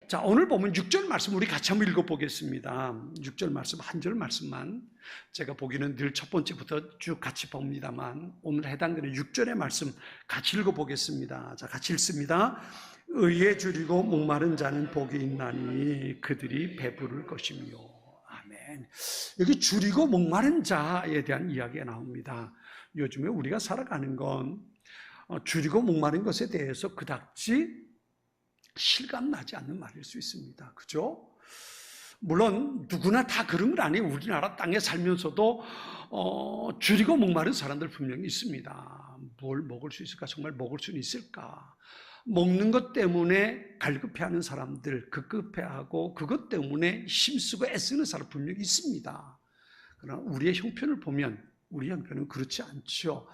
자, 오늘 보면 6절 말씀 우리 같이 한번 읽어보겠습니다. 6절 말씀 한 절 말씀만 제가 보기는 늘 첫 번째부터 쭉 같이 봅니다만 오늘 해당되는 6절의 말씀 같이 읽어보겠습니다. 자, 같이 읽습니다. 의에 줄이고 목마른 자는 복이 있나니 그들이 배부를 것이며. 아멘. 여기 줄이고 목마른 자에 대한 이야기가 나옵니다. 요즘에 우리가 살아가는 건 줄이고 목마른 것에 대해서 그닥지 실감나지 않는 말일 수 있습니다. 그죠? 물론 누구나 다 그런 건 아니에요. 우리나라 땅에 살면서도 줄이고 목마른 사람들 분명히 있습니다. 뭘 먹을 수 있을까? 정말 먹을 수는 있을까? 먹는 것 때문에 갈급해하는 사람들, 급급해하고 그것 때문에 힘쓰고 애쓰는 사람 분명히 있습니다. 그러나 우리의 형편을 보면 우리 형편은 그렇지 않죠.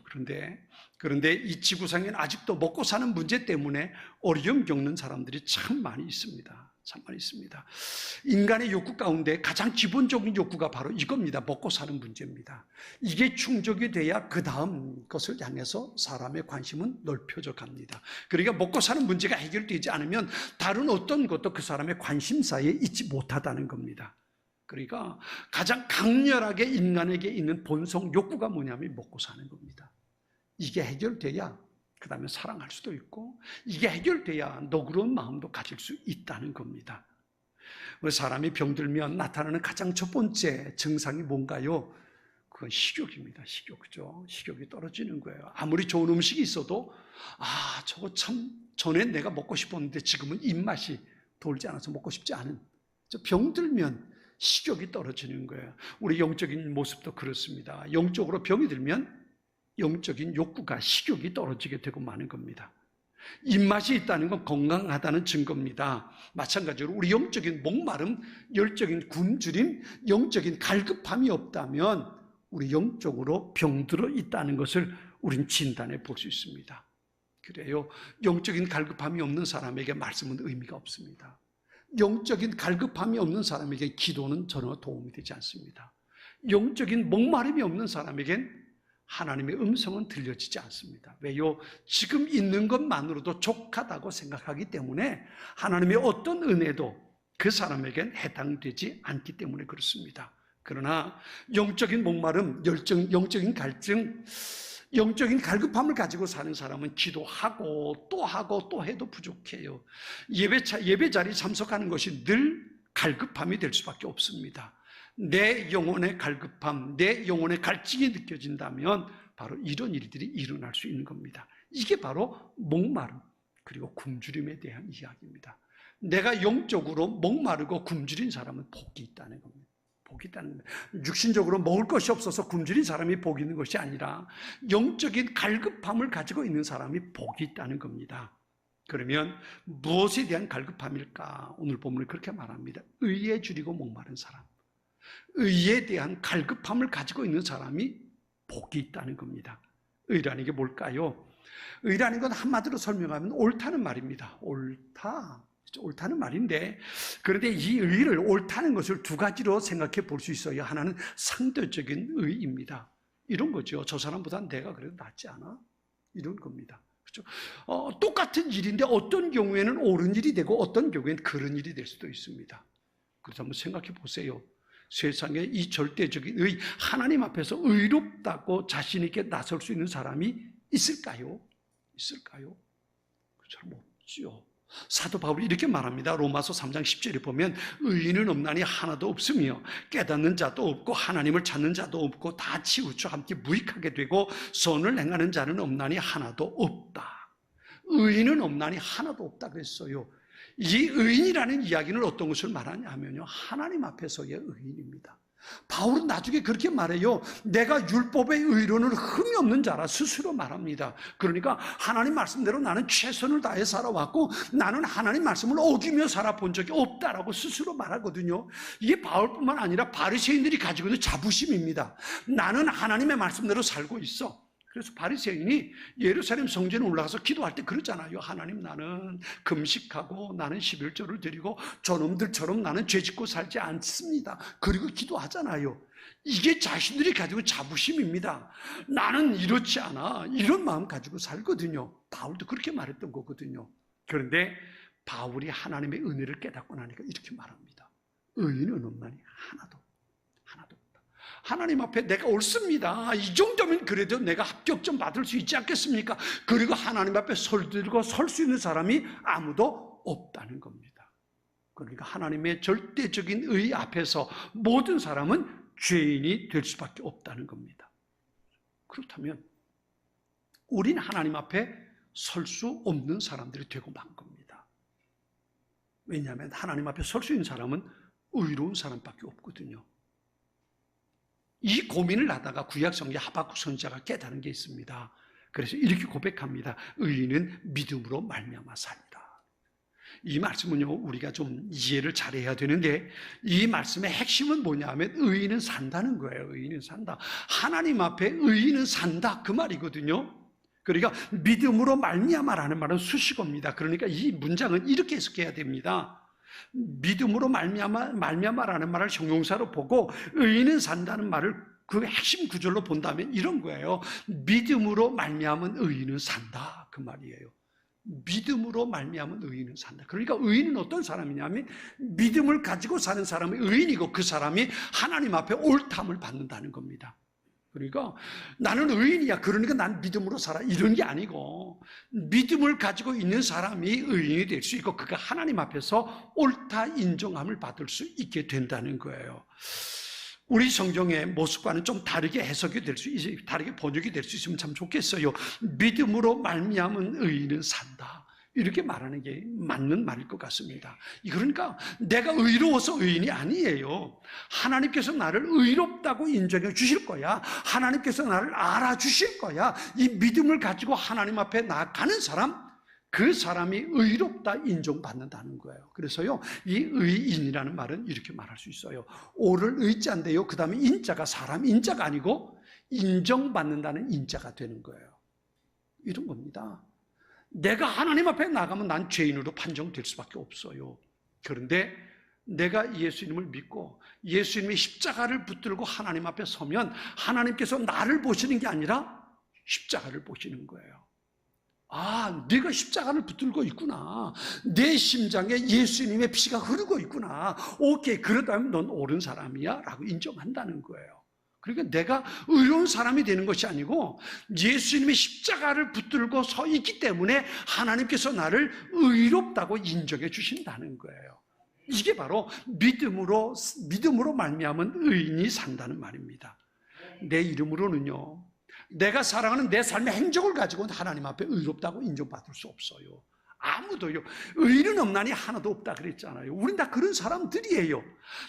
그런데 이 지구상에는 아직도 먹고 사는 문제 때문에 어려움 겪는 사람들이 참 많이 있습니다. 참 많이 있습니다. 인간의 욕구 가운데 가장 기본적인 욕구가 바로 이겁니다. 먹고 사는 문제입니다. 이게 충족이 돼야 그 다음 것을 향해서 사람의 관심은 넓혀져 갑니다. 그러니까 먹고 사는 문제가 해결되지 않으면 다른 어떤 것도 그 사람의 관심사에 있지 못하다는 겁니다. 그러니까 가장 강렬하게 인간에게 있는 본성 욕구가 뭐냐면 먹고 사는 겁니다. 이게 해결돼야 그 다음에 사랑할 수도 있고 이게 해결돼야 너그러운 마음도 가질 수 있다는 겁니다. 우리 사람이 병들면 나타나는 가장 첫 번째 증상이 뭔가요? 그건 식욕입니다. 식욕, 그죠? 식욕이 떨어지는 거예요. 아무리 좋은 음식이 있어도 저거 참 전에 내가 먹고 싶었는데 지금은 입맛이 돌지 않아서 먹고 싶지 않은. 병들면 식욕이 떨어지는 거예요. 우리 영적인 모습도 그렇습니다. 영적으로 병이 들면 영적인 욕구가 식욕이 떨어지게 되고 마는 겁니다. 입맛이 있다는 건 건강하다는 증거입니다. 마찬가지로 우리 영적인 목마름, 열적인 굶주림, 영적인 갈급함이 없다면 우리 영적으로 병들어 있다는 것을 우린 진단해 볼 수 있습니다. 그래요. 영적인 갈급함이 없는 사람에게 말씀은 의미가 없습니다. 영적인 갈급함이 없는 사람에게 기도는 전혀 도움이 되지 않습니다. 영적인 목마름이 없는 사람에겐 하나님의 음성은 들려지지 않습니다. 왜요? 지금 있는 것만으로도 족하다고 생각하기 때문에 하나님의 어떤 은혜도 그 사람에겐 해당되지 않기 때문에 그렇습니다. 그러나 영적인 목마름, 영적인 갈증, 영적인 갈급함을 가지고 사는 사람은 기도하고 또 해도 부족해요. 예배 자리에 참석하는 것이 늘 갈급함이 될 수밖에 없습니다. 내 영혼의 갈급함, 내 영혼의 갈증이 느껴진다면 바로 이런 일들이 일어날 수 있는 겁니다. 이게 바로 목마름 그리고 굶주림에 대한 이야기입니다. 내가 영적으로 목마르고 굶주린 사람은 복이 있다는 겁니다. 복이 있다는 겁니다. 육신적으로 먹을 것이 없어서 굶주린 사람이 복이 있는 것이 아니라 영적인 갈급함을 가지고 있는 사람이 복이 있다는 겁니다. 그러면 무엇에 대한 갈급함일까? 오늘 본문은 그렇게 말합니다. 의에 줄이고 목마른 사람. 의에 대한 갈급함을 가지고 있는 사람이 복이 있다는 겁니다. 의라는 게 뭘까요? 의라는 건 한마디로 설명하면 옳다는 말입니다. 옳다는 말인데, 그런데 이 의를, 옳다는 것을 두 가지로 생각해 볼 수 있어요. 하나는 상대적인 의입니다. 이런 거죠. 저 사람보다 내가 그래도 낫지 않아? 이런 겁니다. 그렇죠? 똑같은 일인데 어떤 경우에는 옳은 일이 되고 어떤 경우에는 그런 일이 될 수도 있습니다. 그래서 한번 생각해 보세요. 세상에 이 절대적인 의, 하나님 앞에서 의롭다고 자신 있게 나설 수 있는 사람이 있을까요? 그처럼 없죠. 사도 바울이 이렇게 말합니다. 로마서 3장 10절에 보면 의인은 없나니 하나도 없으며 깨닫는 자도 없고 하나님을 찾는 자도 없고 다 치우쳐 함께 무익하게 되고 선을 행하는 자는 없나니 하나도 없다. 의인은 없나니 하나도 없다 그랬어요. 이 의인이라는 이야기는 어떤 것을 말하냐 하면요, 하나님 앞에서의 의인입니다. 바울은 나중에 그렇게 말해요. 내가 율법의 의로는 흠이 없는 자라 스스로 말합니다. 그러니까 하나님 말씀대로 나는 최선을 다해 살아왔고 나는 하나님 말씀을 어기며 살아본 적이 없다라고 스스로 말하거든요. 이게 바울뿐만 아니라 바리새인들이 가지고 있는 자부심입니다. 나는 하나님의 말씀대로 살고 있어. 그래서 바리새인이 예루살렘 성전에 올라가서 기도할 때 그러잖아요. 하나님, 나는 금식하고 나는 11조를 드리고 저놈들처럼 나는 죄짓고 살지 않습니다. 그리고 기도하잖아요. 이게 자신들이 가지고 자부심입니다. 나는 이렇지 않아. 이런 마음 가지고 살거든요. 바울도 그렇게 말했던 거거든요. 그런데 바울이 하나님의 은혜를 깨닫고 나니까 이렇게 말합니다. 의인은 없나니 하나도 없다. 하나님 앞에 내가 옳습니다. 이 정도면 그래도 내가 합격점 받을 수 있지 않겠습니까? 그리고 하나님 앞에 설들고 설 수 있는 사람이 아무도 없다는 겁니다. 그러니까 하나님의 절대적인 의 앞에서 모든 사람은 죄인이 될 수밖에 없다는 겁니다. 그렇다면 우린 하나님 앞에 설 수 없는 사람들이 되고 만 겁니다. 왜냐하면 하나님 앞에 설 수 있는 사람은 의로운 사람밖에 없거든요. 이 고민을 하다가 구약성경 하박국 선지자가 깨달은 게 있습니다. 그래서 이렇게 고백합니다. 의인은 믿음으로 말미암아 산다. 이 말씀은요, 우리가 좀 이해를 잘해야 되는데, 이 말씀의 핵심은 뭐냐면 의인은 산다는 거예요. 의인은 산다. 하나님 앞에 의인은 산다, 그 말이거든요. 그러니까 믿음으로 말미암아라는 말은 수식어입니다. 그러니까 이 문장은 이렇게 해석해야 됩니다. 믿음으로 말미암아라는 말을 형용사로 보고 의인은 산다는 말을 그 핵심 구절로 본다면 이런 거예요. 믿음으로 말미암은 의인은 산다, 그 말이에요. 믿음으로 말미암은 의인은 산다. 그러니까 의인은 어떤 사람이냐면 믿음을 가지고 사는 사람이 의인이고 그 사람이 하나님 앞에 옳담을 받는다는 겁니다. 그러니까 나는 의인이야, 그러니까 난 믿음으로 살아, 이런 게 아니고 믿음을 가지고 있는 사람이 의인이 될 수 있고 그가 하나님 앞에서 옳다 인정함을 받을 수 있게 된다는 거예요. 우리 성경의 모습과는 좀 다르게 해석이 될 수, 다르게 번역이 될 수 있으면 참 좋겠어요. 믿음으로 말미암은 의인은 산다, 이렇게 말하는 게 맞는 말일 것 같습니다. 그러니까 내가 의로워서 의인이 아니에요. 하나님께서 나를 의롭다고 인정해 주실 거야. 하나님께서 나를 알아주실 거야. 이 믿음을 가지고 하나님 앞에 나아가는 사람, 그 사람이 의롭다 인정받는다는 거예요. 그래서요, 이 의인이라는 말은 이렇게 말할 수 있어요. 오를 의자인데요, 그 다음에 인자가 사람 인자가 아니고 인정받는다는 인자가 되는 거예요. 이런 겁니다. 내가 하나님 앞에 나가면 난 죄인으로 판정될 수밖에 없어요. 그런데 내가 예수님을 믿고 예수님의 십자가를 붙들고 하나님 앞에 서면 하나님께서 나를 보시는 게 아니라 십자가를 보시는 거예요. 아, 내가 십자가를 붙들고 있구나. 내 심장에 예수님의 피가 흐르고 있구나. 오케이, 그러다면 넌 옳은 사람이야 라고 인정한다는 거예요. 그러니까 내가 의로운 사람이 되는 것이 아니고 예수님의 십자가를 붙들고 서 있기 때문에 하나님께서 나를 의롭다고 인정해 주신다는 거예요. 이게 바로 믿음으로 말미암은 의인이 산다는 말입니다. 내 이름으로는요, 내가 살아가는 내 삶의 행적을 가지고는 하나님 앞에 의롭다고 인정받을 수 없어요. 아무도요. 의인은 없나니 하나도 없다 그랬잖아요. 우린 다 그런 사람들이에요.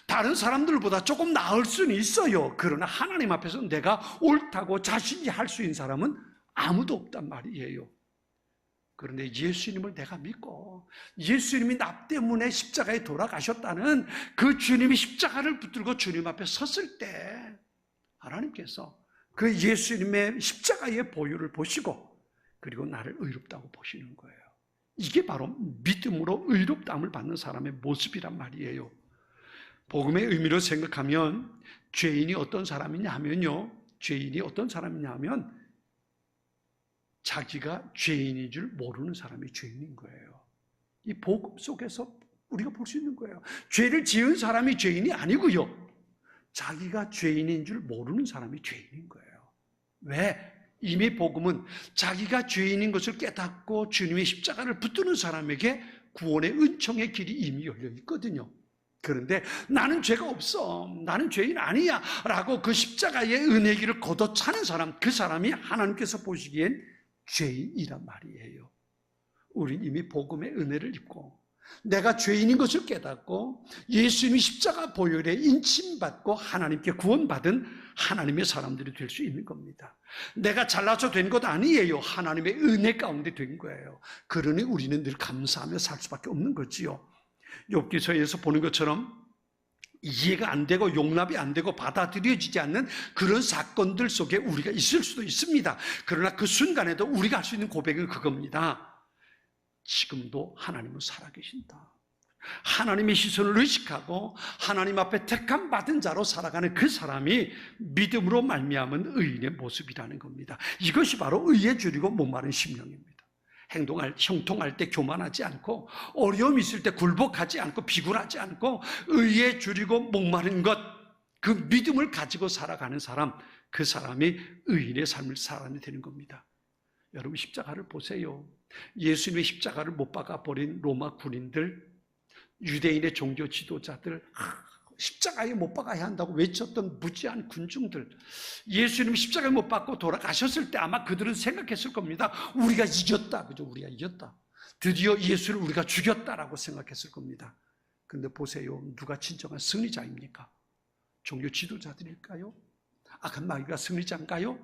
다른 사람들보다 조금 나을 수는 있어요. 그러나 하나님 앞에서 내가 옳다고 자신이 할 수 있는 사람은 아무도 없단 말이에요. 그런데 예수님을 내가 믿고 예수님이 나 때문에 십자가에 돌아가셨다는 그 주님이 십자가를 붙들고 주님 앞에 섰을 때 하나님께서 그 예수님의 십자가의 보혈을 보시고 그리고 나를 의롭다고 보시는 거예요. 이게 바로 믿음으로 의롭다함을 받는 사람의 모습이란 말이에요. 복음의 의미로 생각하면 죄인이 어떤 사람이냐 하면요, 죄인이 어떤 사람이냐 하면 자기가 죄인인 줄 모르는 사람이 죄인인 거예요. 이 복음 속에서 우리가 볼 수 있는 거예요. 죄를 지은 사람이 죄인이 아니고요, 자기가 죄인인 줄 모르는 사람이 죄인인 거예요. 왜? 이미 복음은 자기가 죄인인 것을 깨닫고 주님의 십자가를 붙드는 사람에게 구원의 은총의 길이 이미 열려 있거든요. 그런데 나는 죄가 없어, 나는 죄인 아니야 라고 그 십자가의 은혜의 길을 걷어차는 사람, 그 사람이 하나님께서 보시기엔 죄인이란 말이에요. 우린 이미 복음의 은혜를 입고 내가 죄인인 것을 깨닫고 예수님이 십자가 보혈에 인침받고 하나님께 구원받은 하나님의 사람들이 될 수 있는 겁니다. 내가 잘나서 된 것 아니에요. 하나님의 은혜 가운데 된 거예요. 그러니 우리는 늘 감사하며 살 수밖에 없는 거지요. 욥기서에서 보는 것처럼 이해가 안 되고 용납이 안 되고 받아들여지지 않는 그런 사건들 속에 우리가 있을 수도 있습니다. 그러나 그 순간에도 우리가 할 수 있는 고백은 그겁니다. 지금도 하나님은 살아계신다. 하나님의 시선을 의식하고 하나님 앞에 택함 받은 자로 살아가는 그 사람이 믿음으로 말미암은 의인의 모습이라는 겁니다. 이것이 바로 의에 줄이고 목마른 심령입니다. 형통할 때 교만하지 않고, 어려움이 있을 때 굴복하지 않고 비굴하지 않고, 의에 줄이고 목마른 것, 그 믿음을 가지고 살아가는 사람, 그 사람이 의인의 삶을 살아가게 되는 겁니다. 여러분, 십자가를 보세요. 예수님의 십자가를 못 박아 버린 로마 군인들, 유대인의 종교 지도자들, 십자가에 못 박아야 한다고 외쳤던 무지한 군중들, 예수님 십자가에 못 박고 돌아가셨을 때 아마 그들은 생각했을 겁니다. 우리가 이겼다. 그죠? 우리가 이겼다. 드디어 예수를 우리가 죽였다라고 생각했을 겁니다. 근데 보세요. 누가 진정한 승리자입니까? 종교 지도자들일까요? 악한 마귀가 승리자인가요?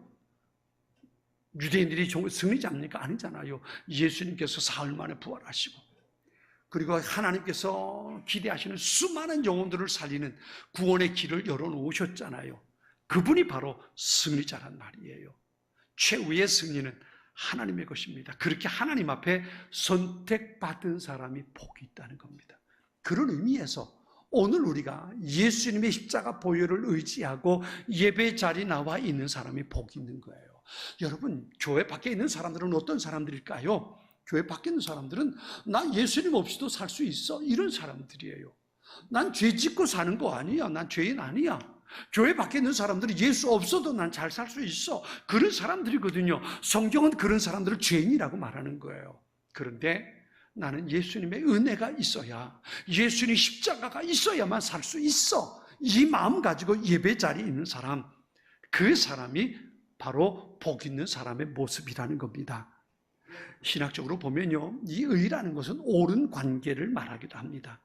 유대인들이 승리자입니까? 아니잖아요. 예수님께서 사흘 만에 부활하시고, 그리고 하나님께서 기대하시는 수많은 영혼들을 살리는 구원의 길을 열어놓으셨잖아요. 그분이 바로 승리자란 말이에요. 최후의 승리는 하나님의 것입니다. 그렇게 하나님 앞에 선택받은 사람이 복이 있다는 겁니다. 그런 의미에서 오늘 우리가 예수님의 십자가 보혈을 의지하고 예배 자리 나와 있는 사람이 복이 있는 거예요. 여러분, 교회 밖에 있는 사람들은 어떤 사람들일까요? 교회 밖에 있는 사람들은 나 예수님 없이도 살 수 있어, 이런 사람들이에요. 난 죄 짓고 사는 거 아니야. 난 죄인 아니야. 교회 밖에 있는 사람들은 예수 없어도 난 잘 살 수 있어, 그런 사람들이거든요. 성경은 그런 사람들을 죄인이라고 말하는 거예요. 그런데 나는 예수님의 은혜가 있어야, 예수님 십자가가 있어야만 살 수 있어, 이 마음 가지고 예배 자리에 있는 사람, 그 사람이 바로 복 있는 사람의 모습이라는 겁니다. 신학적으로 보면요, 이 의라는 것은 옳은 관계를 말하기도 합니다.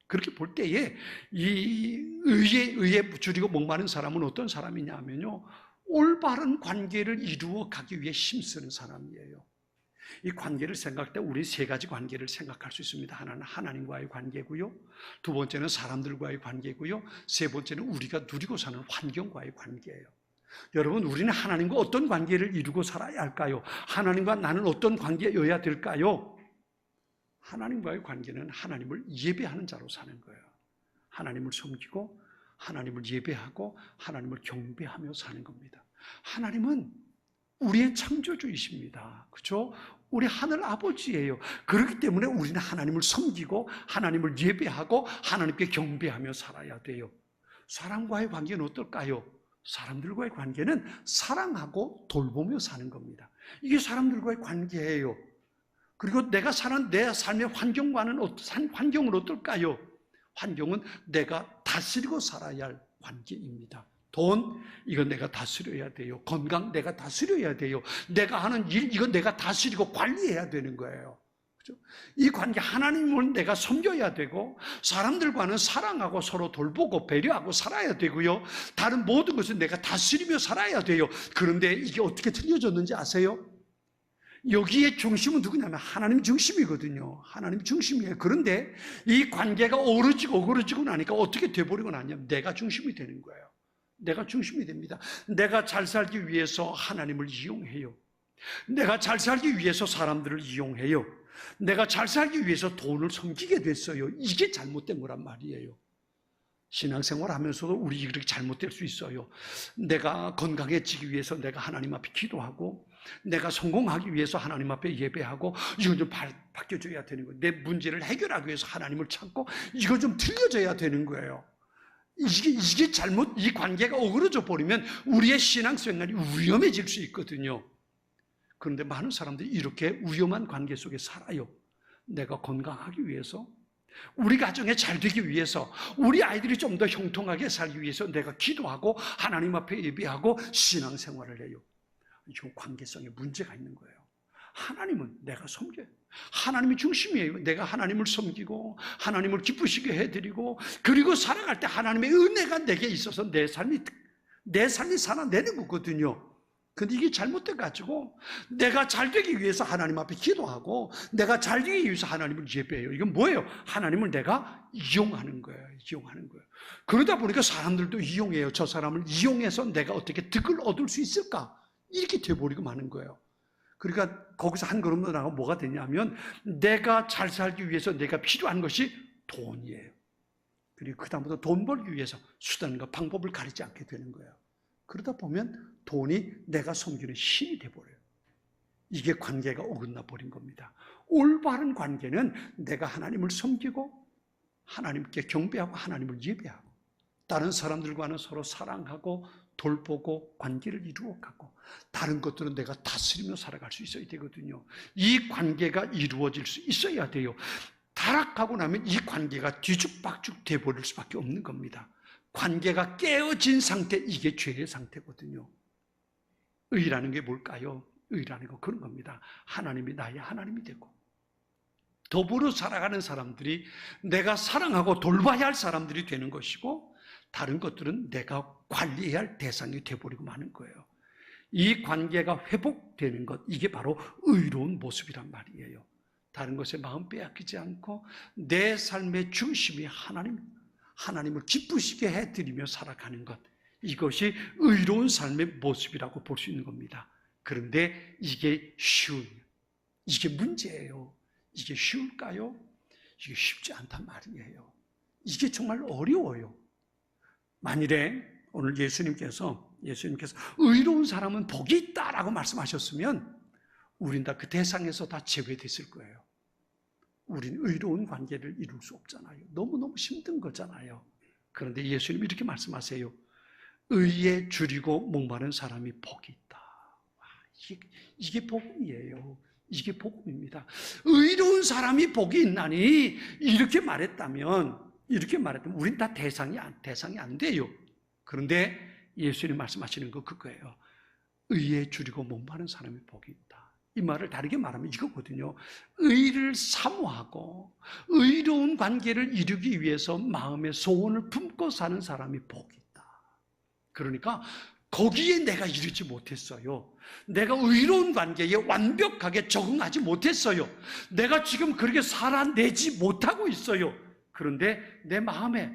그렇게 볼 때에 이 의에 줄이고 목마른 사람은 어떤 사람이냐 하면요, 올바른 관계를 이루어 가기 위해 힘쓰는 사람이에요. 이 관계를 생각할 때 우리 세 가지 관계를 생각할 수 있습니다. 하나는 하나님과의 관계고요, 두 번째는 사람들과의 관계고요, 세 번째는 우리가 누리고 사는 환경과의 관계예요. 여러분, 우리는 하나님과 어떤 관계를 이루고 살아야 할까요? 하나님과 나는 어떤 관계여야 될까요? 하나님과의 관계는 하나님을 예배하는 자로 사는 거예요. 하나님을 섬기고 하나님을 예배하고 하나님을 경배하며 사는 겁니다. 하나님은 우리의 창조주이십니다. 그렇죠? 우리 하늘 아버지예요. 그렇기 때문에 우리는 하나님을 섬기고 하나님을 예배하고 하나님께 경배하며 살아야 돼요. 사람과의 관계는 어떨까요? 사람들과의 관계는 사랑하고 돌보며 사는 겁니다. 이게 사람들과의 관계예요. 그리고 내가 사는 내 삶의 환경과는 환경은 어떨까요? 환경은 내가 다스리고 살아야 할 관계입니다. 돈, 이건 내가 다스려야 돼요. 건강, 내가 다스려야 돼요. 내가 하는 일, 이건 내가 다스리고 관리해야 되는 거예요. 그렇죠? 이 관계, 하나님을 내가 섬겨야 되고, 사람들과는 사랑하고 서로 돌보고 배려하고 살아야 되고요, 다른 모든 것을 내가 다스리며 살아야 돼요. 그런데 이게 어떻게 틀려졌는지 아세요? 여기에 중심은 누구냐면 하나님 중심이거든요. 하나님 중심이에요. 그런데 이 관계가 어그러지고 나니까 어떻게 돼버리고 나냐면 내가 중심이 되는 거예요. 내가 중심이 됩니다. 내가 잘 살기 위해서 하나님을 이용해요. 내가 잘 살기 위해서 사람들을 이용해요. 내가 잘 살기 위해서 돈을 섬기게 됐어요. 이게 잘못된 거란 말이에요. 신앙생활 하면서도 우리 이렇게 잘못될 수 있어요. 내가 건강해지기 위해서 내가 하나님 앞에 기도하고, 내가 성공하기 위해서 하나님 앞에 예배하고, 이거 좀 바뀌어져야 되는 거예요. 내 문제를 해결하기 위해서 하나님을 찾고, 이거 좀 틀려져야 되는 거예요. 이게 잘못, 이 관계가 어그러져 버리면 우리의 신앙생활이 위험해질 수 있거든요. 그런데 많은 사람들이 이렇게 위험한 관계 속에 살아요. 내가 건강하기 위해서, 우리 가정에 잘 되기 위해서, 우리 아이들이 좀 더 형통하게 살기 위해서 내가 기도하고 하나님 앞에 예배하고 신앙생활을 해요. 지금 관계성에 문제가 있는 거예요. 하나님은 내가 섬겨요. 하나님이 중심이에요. 내가 하나님을 섬기고 하나님을 기쁘시게 해드리고, 그리고 살아갈 때 하나님의 은혜가 내게 있어서 내 삶이 살아내는 거거든요. 근데 이게 잘못돼가지고 내가 잘 되기 위해서 하나님 앞에 기도하고 내가 잘 되기 위해서 하나님을 예배해요. 이건 뭐예요? 하나님을 내가 이용하는 거예요. 이용하는 거예요. 그러다 보니까 사람들도 이용해요. 저 사람을 이용해서 내가 어떻게 득을 얻을 수 있을까? 이렇게 돼버리고 마는 거예요. 그러니까 거기서 한 걸음 더 나가면 뭐가 되냐면 내가 잘 살기 위해서 내가 필요한 것이 돈이에요. 그리고 그 다음부터 돈 벌기 위해서 수단과 방법을 가리지 않게 되는 거예요. 그러다 보면 돈이 내가 섬기는 신이 돼버려요. 이게 관계가 어긋나 버린 겁니다. 올바른 관계는 내가 하나님을 섬기고 하나님께 경배하고 하나님을 예배하고 다른 사람들과는 서로 사랑하고 돌보고 관계를 이루어가고 다른 것들은 내가 다스리며 살아갈 수 있어야 되거든요. 이 관계가 이루어질 수 있어야 돼요. 타락하고 나면 이 관계가 뒤죽박죽 돼버릴 수밖에 없는 겁니다. 관계가 깨어진 상태, 이게 죄의 상태거든요. 의라는 게 뭘까요? 의라는 건 그런 겁니다. 하나님이 나의 하나님이 되고 더불어 살아가는 사람들이 내가 사랑하고 돌봐야 할 사람들이 되는 것이고 다른 것들은 내가 관리해야 할 대상이 돼버리고 마는 거예요. 이 관계가 회복되는 것, 이게 바로 의로운 모습이란 말이에요. 다른 것에 마음 빼앗기지 않고 내 삶의 중심이 하나님을 기쁘시게 해드리며 살아가는 것, 이것이 의로운 삶의 모습이라고 볼 수 있는 겁니다. 그런데 이게 이게 문제예요. 이게 쉬울까요? 이게 쉽지 않단 말이에요. 이게 정말 어려워요. 만일에 오늘 예수님께서 의로운 사람은 복이 있다라고 말씀하셨으면 우린 다 그 대상에서 다 제외됐을 거예요. 우린 의로운 관계를 이룰 수 없잖아요. 너무너무 힘든 거잖아요. 그런데 예수님이 이렇게 말씀하세요. 의에 줄이고 목마른 사람이 복이 있다. 이게 복음이에요. 이게 복음입니다. 의로운 사람이 복이 있나니 이렇게 말했다면 우린 다 대상이 안 돼요. 그런데 예수님 말씀하시는 거 그거예요. 의에 줄이고 목마른 사람이 복이 있다. 이 말을 다르게 말하면 이거거든요. 의를 사모하고 의로운 관계를 이루기 위해서 마음의 소원을 품고 사는 사람이 복이 있다. 그러니까 거기에 내가 이르지 못했어요. 내가 의로운 관계에 완벽하게 적응하지 못했어요. 내가 지금 그렇게 살아내지 못하고 있어요. 그런데 내 마음에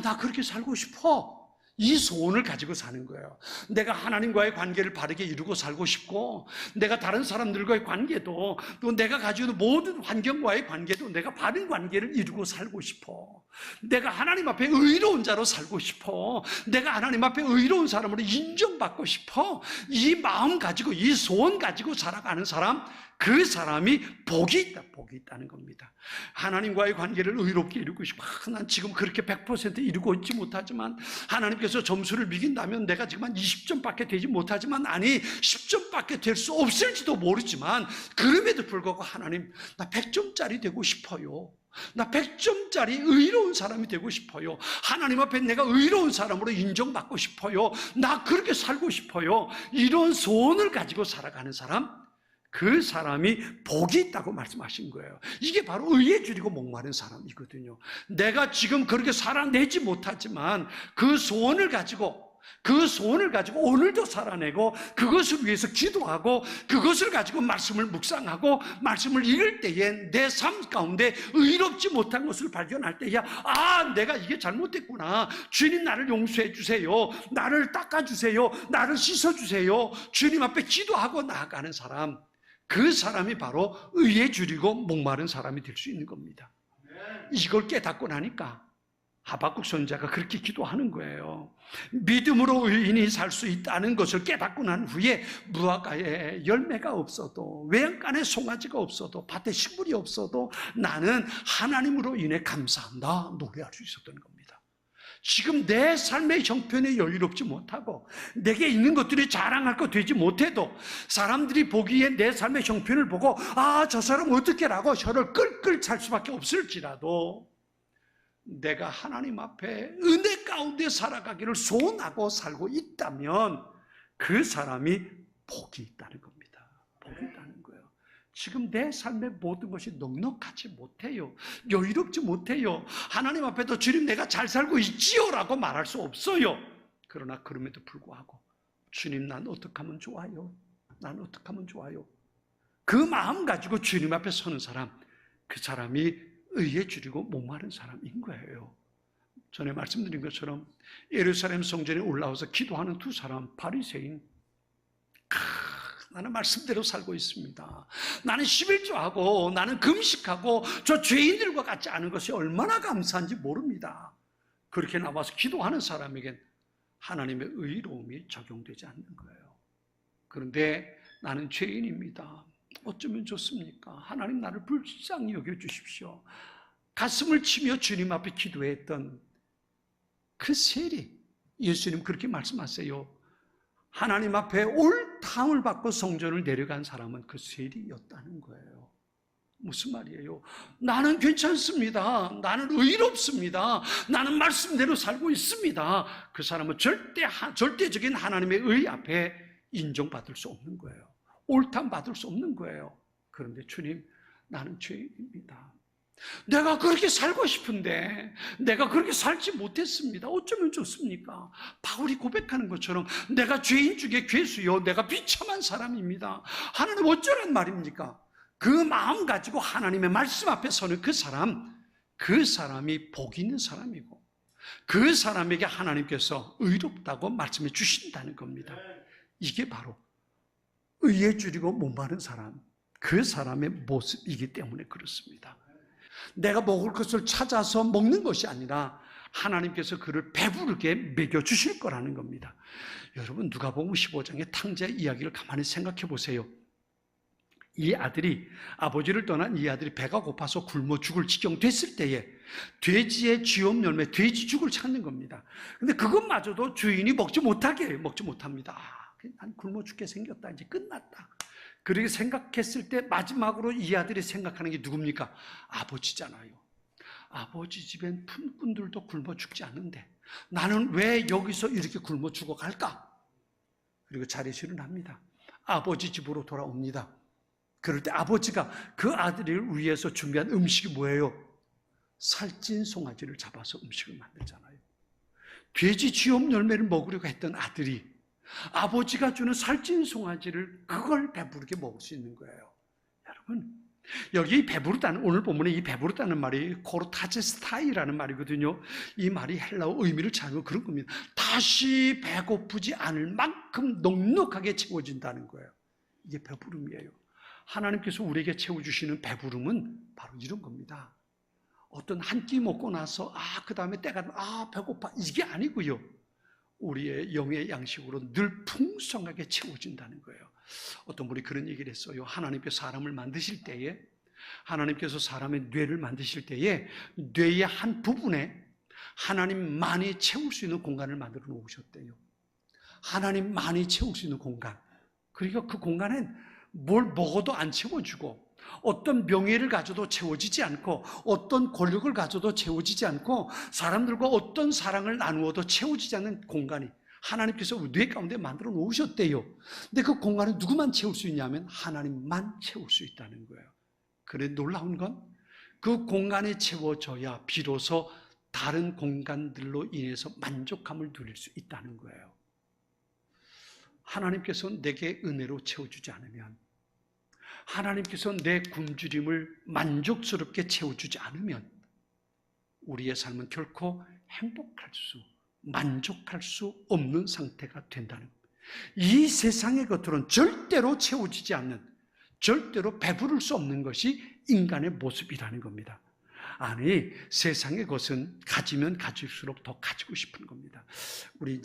나 그렇게 살고 싶어. 이 소원을 가지고 사는 거예요. 내가 하나님과의 관계를 바르게 이루고 살고 싶고 내가 다른 사람들과의 관계도 또 내가 가지고 있는 모든 환경과의 관계도 내가 바른 관계를 이루고 살고 싶어. 내가 하나님 앞에 의로운 자로 살고 싶어. 내가 하나님 앞에 의로운 사람으로 인정받고 싶어. 이 마음 가지고 이 소원 가지고 살아가는 사람, 그 사람이 복이 있다는 겁니다. 하나님과의 관계를 의롭게 이루고 싶어. 난 지금 그렇게 100% 이루고 있지 못하지만 하나님께서 점수를 매긴다면 내가 지금 한 20점밖에 되지 못하지만 10점밖에 될 수 없을지도 모르지만 그럼에도 불구하고 하나님, 나 100점짜리 되고 싶어요. 나 100점짜리 의로운 사람이 되고 싶어요. 하나님 앞에 내가 의로운 사람으로 인정받고 싶어요. 나 그렇게 살고 싶어요. 이런 소원을 가지고 살아가는 사람, 그 사람이 복이 있다고 말씀하신 거예요. 이게 바로 의에 줄이고 목마른 사람이거든요. 내가 지금 그렇게 살아내지 못하지만 그 소원을 가지고 오늘도 살아내고 그것을 위해서 기도하고 그것을 가지고 말씀을 묵상하고 말씀을 읽을 때에 내 삶 가운데 의롭지 못한 것을 발견할 때야 내가 이게 잘못됐구나. 주님 나를 용서해 주세요. 나를 닦아주세요. 나를 씻어주세요. 주님 앞에 기도하고 나아가는 사람, 그 사람이 바로 의에 줄이고 목마른 사람이 될 수 있는 겁니다. 이걸 깨닫고 나니까 하박국 선지자가 그렇게 기도하는 거예요. 믿음으로 의인이 살 수 있다는 것을 깨닫고 난 후에 무화과에 열매가 없어도 외양간에 송아지가 없어도 밭에 식물이 없어도 나는 하나님으로 인해 감사한다 노래할 수 있었던 겁니다. 지금 내 삶의 형편에 여유롭지 못하고 내게 있는 것들이 자랑할 것 되지 못해도 사람들이 보기에 내 삶의 형편을 보고 저 사람 어떻게 라고 혀를 끌끌 찰 수밖에 없을지라도 내가 하나님 앞에 은혜 가운데 살아가기를 소원하고 살고 있다면 그 사람이 복이 있다는 겁니다. 복이 있다는 거예요. 지금 내 삶의 모든 것이 넉넉하지 못해요. 여유롭지 못해요. 하나님 앞에도 주님 내가 잘 살고 있지요 라고 말할 수 없어요. 그러나 그럼에도 불구하고 주님, 난 어떻게 하면 좋아요? 난 어떻게 하면 좋아요? 그 마음 가지고 주님 앞에 서는 사람, 그 사람이 의에 줄이고 목마른 사람인 거예요. 전에 말씀드린 것처럼 예루살렘 성전에 올라와서 기도하는 두 사람, 바리새인, 나는 말씀대로 살고 있습니다. 나는 11조하고 나는 금식하고 저 죄인들과 같지 않은 것이 얼마나 감사한지 모릅니다. 그렇게 나와서 기도하는 사람에겐 하나님의 의로움이 적용되지 않는 거예요. 그런데 나는 죄인입니다. 어쩌면 좋습니까? 하나님 나를 불쌍히 여겨주십시오. 가슴을 치며 주님 앞에 기도했던 그 세리, 예수님 그렇게 말씀하세요. 하나님 앞에 옳다함을 받고 성전을 내려간 사람은 그 세리였다는 거예요. 무슨 말이에요? 나는 괜찮습니다. 나는 의롭습니다. 나는 말씀대로 살고 있습니다. 그 사람은 절대적인 하나님의 의 앞에 인정받을 수 없는 거예요. 옳다함 받을 수 없는 거예요. 그런데 주님, 나는 죄인입니다. 내가 그렇게 살고 싶은데 내가 그렇게 살지 못했습니다. 어쩌면 좋습니까? 바울이 고백하는 것처럼 내가 죄인 중에 괴수요, 내가 비참한 사람입니다. 하나님 어쩌란 말입니까? 그 마음 가지고 하나님의 말씀 앞에 서는 그 사람이 복 있는 사람이고 그 사람에게 하나님께서 의롭다고 말씀해 주신다는 겁니다. 이게 바로 의에 줄이고 목마른 사람, 그 사람의 모습이기 때문에 그렇습니다. 내가 먹을 것을 찾아서 먹는 것이 아니라 하나님께서 그를 배부르게 먹여주실 거라는 겁니다. 여러분, 누가복음 15장의 탕자 이야기를 가만히 생각해 보세요. 이 아들이, 아버지를 떠난 이 아들이 배가 고파서 굶어 죽을 지경 됐을 때에 돼지의 쥐엄 열매, 돼지죽을 찾는 겁니다. 근데 그것마저도 주인이 먹지 못합니다. 난 굶어 죽게 생겼다, 이제 끝났다, 그렇게 생각했을 때 마지막으로 이 아들이 생각하는 게 누굽니까? 아버지잖아요. 아버지 집엔 품꾼들도 굶어 죽지 않는데 나는 왜 여기서 이렇게 굶어 죽어갈까? 그리고 자리실을 합니다. 아버지 집으로 돌아옵니다. 그럴 때 아버지가 그 아들을 위해서 준비한 음식이 뭐예요? 살찐 송아지를 잡아서 음식을 만들잖아요. 돼지 쥐엄 열매를 먹으려고 했던 아들이 아버지가 주는 살찐 송아지를 그걸 배부르게 먹을 수 있는 거예요. 여러분, 여기 배부르다는, 오늘 본문에 이 배부르다는 말이 코르타제스타이라는 말이거든요. 이 말이 헬라어 의미를 찾으면 그런 겁니다. 다시 배고프지 않을 만큼 넉넉하게 채워진다는 거예요. 이게 배부름이에요. 하나님께서 우리에게 채워주시는 배부름은 바로 이런 겁니다. 어떤 한 끼 먹고 나서 그 다음에 때가 되면 배고파, 이게 아니고요. 우리의 영의 양식으로 늘 풍성하게 채워진다는 거예요. 어떤 분이 그런 얘기를 했어요. 하나님께서 사람을 만드실 때에, 하나님께서 사람의 뇌를 만드실 때에 뇌의 한 부분에 하나님만이 채울 수 있는 공간을 만들어 놓으셨대요. 하나님만이 채울 수 있는 공간. 그러니까 그 공간엔 뭘 먹어도 안 채워주고, 어떤 명예를 가져도 채워지지 않고, 어떤 권력을 가져도 채워지지 않고, 사람들과 어떤 사랑을 나누어도 채워지지 않는 공간이 하나님께서 뇌 가운데 만들어 놓으셨대요. 근데 그 공간을 누구만 채울 수 있냐면 하나님만 채울 수 있다는 거예요. 그래, 놀라운 건 그 공간이 채워져야 비로소 다른 공간들로 인해서 만족감을 누릴 수 있다는 거예요. 하나님께서 내게 은혜로 채워주지 않으면, 하나님께서 내 굶주림을 만족스럽게 채워주지 않으면 우리의 삶은 결코 만족할 수 없는 상태가 된다는 겁니다. 이 세상의 것들은 절대로 채워지지 않는, 절대로 배부를 수 없는 것이 인간의 모습이라는 겁니다. 아니, 세상의 것은 가지면 가질수록 더 가지고 싶은 겁니다. 우리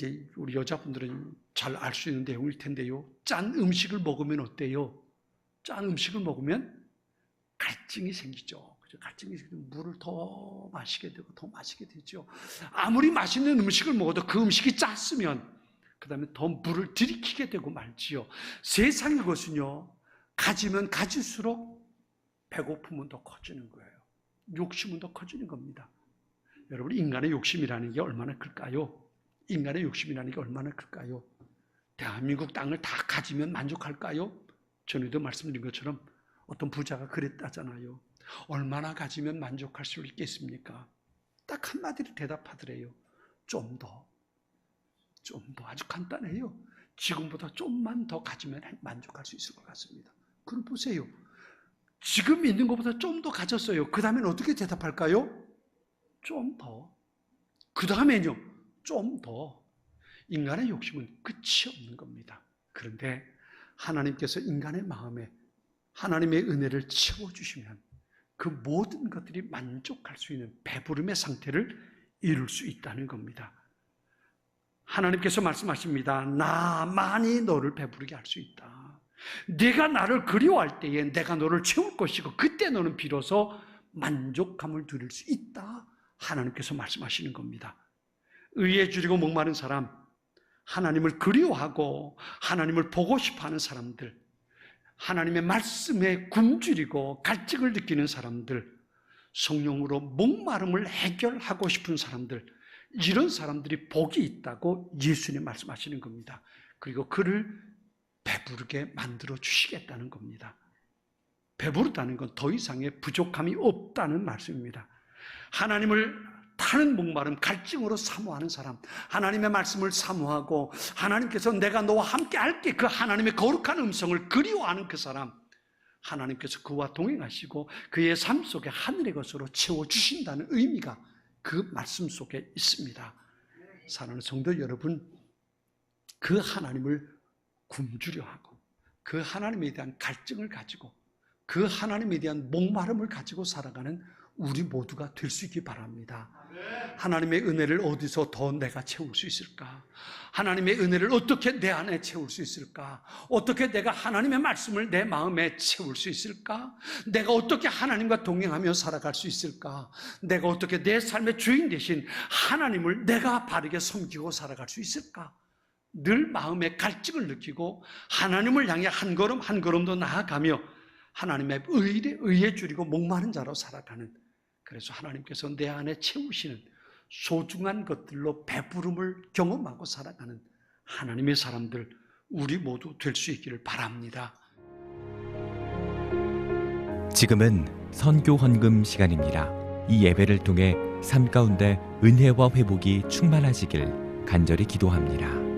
여자분들은 잘 알 수 있는 내용일 텐데요. 짠 음식을 먹으면 어때요? 짠 음식을 먹으면 갈증이 생기죠. 갈증이 생기면 물을 더 마시게 되고 더 마시게 되죠. 아무리 맛있는 음식을 먹어도 그 음식이 짰으면 그 다음에 더 물을 들이키게 되고 말지요. 세상의 것은요, 가지면 가질수록 배고픔은 더 커지는 거예요. 욕심은 더 커지는 겁니다. 여러분, 인간의 욕심이라는 게 얼마나 클까요? 인간의 욕심이라는 게 얼마나 클까요? 대한민국 땅을 다 가지면 만족할까요? 전에도 말씀드린 것처럼 어떤 부자가 그랬다잖아요. 얼마나 가지면 만족할 수 있겠습니까? 딱 한마디로 대답하더래요. 좀 더. 아주 간단해요. 지금보다 좀만 더 가지면 만족할 수 있을 것 같습니다. 그럼 보세요. 지금 있는 것보다 좀 더 가졌어요. 그 다음엔 어떻게 대답할까요? 좀 더. 그 다음에는요, 좀 더. 인간의 욕심은 끝이 없는 겁니다. 그런데 하나님께서 인간의 마음에 하나님의 은혜를 채워주시면 그 모든 것들이 만족할 수 있는 배부름의 상태를 이룰 수 있다는 겁니다. 하나님께서 말씀하십니다. 나만이 너를 배부르게 할 수 있다. 네가 나를 그리워할 때에 내가 너를 채울 것이고 그때 너는 비로소 만족감을 누릴 수 있다. 하나님께서 말씀하시는 겁니다. 의에 줄이고 목마른 사람, 하나님을 그리워하고 하나님을 보고 싶어하는 사람들, 하나님의 말씀에 굶주리고 갈증을 느끼는 사람들, 성령으로 목마름을 해결하고 싶은 사람들, 이런 사람들이 복이 있다고 예수님 말씀하시는 겁니다. 그리고 그를 배부르게 만들어 주시겠다는 겁니다. 배부르다는 건 더 이상의 부족함이 없다는 말씀입니다. 하나님을 타는 목마름, 갈증으로 사모하는 사람, 하나님의 말씀을 사모하고 하나님께서 내가 너와 함께 할게, 그 하나님의 거룩한 음성을 그리워하는 그 사람, 하나님께서 그와 동행하시고 그의 삶 속에 하늘의 것으로 채워주신다는 의미가 그 말씀 속에 있습니다. 사랑하는 성도 여러분, 그 하나님을 굶주려 하고 그 하나님에 대한 갈증을 가지고 그 하나님에 대한 목마름을 가지고 살아가는 우리 모두가 될 수 있기 바랍니다. 하나님의 은혜를 어디서 더 내가 채울 수 있을까? 하나님의 은혜를 어떻게 내 안에 채울 수 있을까? 어떻게 내가 하나님의 말씀을 내 마음에 채울 수 있을까? 내가 어떻게 하나님과 동행하며 살아갈 수 있을까? 내가 어떻게 내 삶의 주인 대신 하나님을 내가 바르게 섬기고 살아갈 수 있을까? 늘 마음에 갈증을 느끼고 하나님을 향해 한 걸음 한 걸음 더 나아가며 하나님의 의에 줄이고 목마른 자로 살아가는, 그래서 하나님께서 내 안에 채우시는 소중한 것들로 배부름을 경험하고 살아가는 하나님의 사람들, 우리 모두 될 수 있기를 바랍니다. 지금은 선교 헌금 시간입니다. 이 예배를 통해 삶 가운데 은혜와 회복이 충만하시길 간절히 기도합니다.